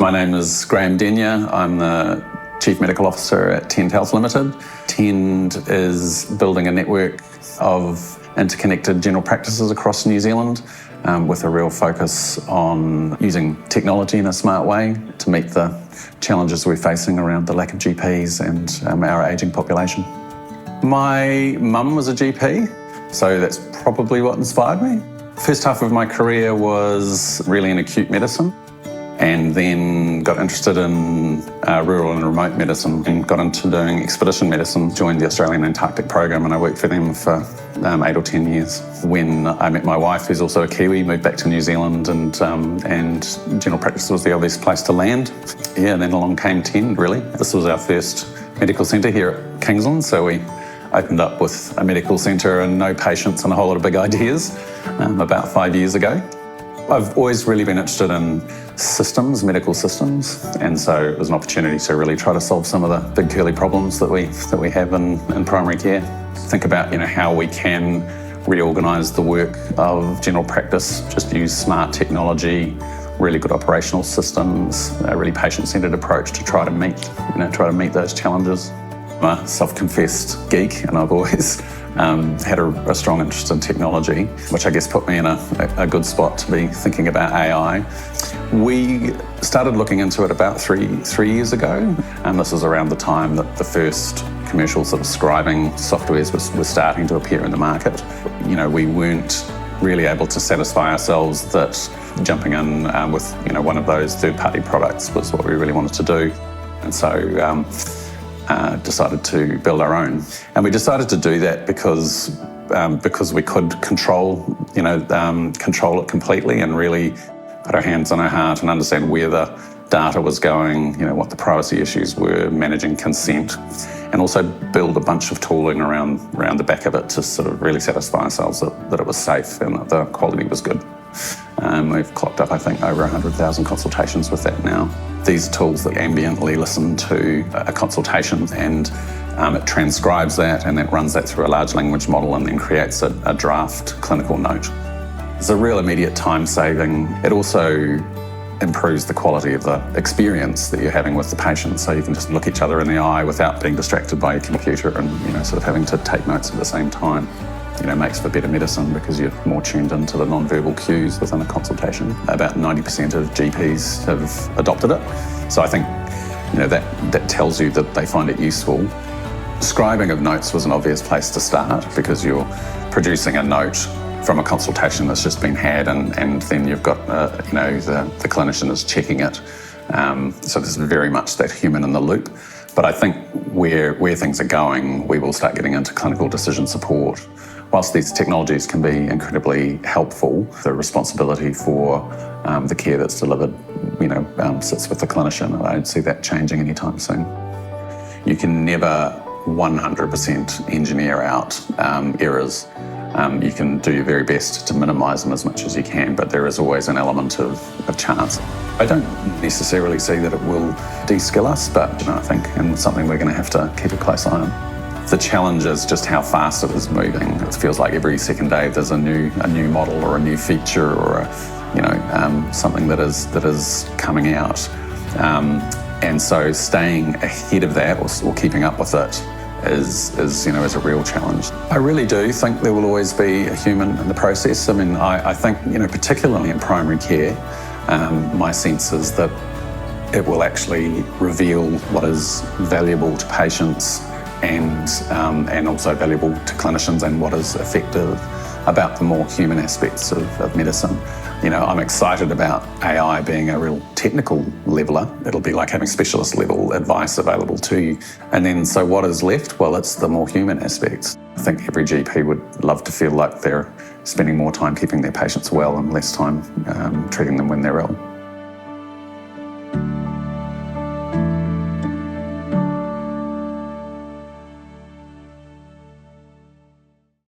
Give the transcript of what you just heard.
My name is Graham Denyer. I'm the Chief Medical Officer at Tend Health Limited. Tend is building a network of interconnected general practices across New Zealand with a real focus on using technology in a smart way to meet the challenges we're facing around the lack of GPs and our ageing population. My mum was a GP, so that's probably what inspired me. First half of my career was really in acute medicine, and then got interested in rural and remote medicine and got into doing expedition medicine, joined the Australian Antarctic Program, and I worked for them for 8 or 10 years. When I met my wife, who's also a Kiwi, moved back to New Zealand, and general practice was the obvious place to land. Yeah, and then along came Tend, really. This was our first medical centre here at Kingsland, so we opened up with a medical centre and no patients and a whole lot of big ideas about 5 years ago. I've always really been interested in systems, medical systems, and so it was an opportunity to really try to solve some of the big curly problems that we have in primary care. Think about how we can reorganise the work of general practice, just use smart technology, really good operational systems, a really patient-centred approach to try to meet those challenges. I'm a self-confessed geek, and I've always had a strong interest in technology, which I guess put me in a good spot to be thinking about AI. We started looking into it about three years ago, and this was around the time that the first commercial sort of scribing softwares were starting to appear in the market. We weren't really able to satisfy ourselves that jumping in with one of those third-party products was what we really wanted to do, and so decided to build our own. And we decided to do that because we could control it completely and really put our hands on our heart and understand where the data was going, what the privacy issues were, managing consent, and also build a bunch of tooling around the back of it to sort of really satisfy ourselves that it was safe and that the quality was good. We've clocked up, I think, over 100,000 consultations with that now. These tools that ambiently listen to a consultation and it transcribes that and then runs that through a large language model and then creates a draft clinical note. It's a real immediate time saving. It also improves the quality of the experience that you're having with the patient, so you can just look each other in the eye without being distracted by your computer and sort of having to take notes at the same time. Makes for better medicine because you're more tuned into the non-verbal cues within a consultation. About 90% of GPs have adopted it. So I think that tells you that they find it useful. Scribing of notes was an obvious place to start because you're producing a note from a consultation that's just been had, and then you've got the clinician is checking it. So there's very much that human in the loop. But I think where things are going, we will start getting into clinical decision support. Whilst these technologies can be incredibly helpful, the responsibility for the care that's delivered, sits with the clinician, and I don't see that changing anytime soon. You can never 100% engineer out errors. You can do your very best to minimise them as much as you can, but there is always an element of chance. I don't necessarily see that it will de-skill us, but I think it's something we're going to have to keep a close eye on. The challenge is just how fast it is moving. It feels like every second day there's a new model or a new feature or something that is coming out, and so staying ahead of that or keeping up with it is a real challenge. I really do think there will always be a human in the process. I mean, I think particularly in primary care, my sense is that it will actually reveal what is valuable to patients and also valuable to clinicians and what is effective about the more human aspects of medicine. I'm excited about AI being a real technical leveller. It'll be like having specialist level advice available to you. And then so what is left? Well, it's the more human aspects. I think every GP would love to feel like they're spending more time keeping their patients well and less time treating them when they're ill.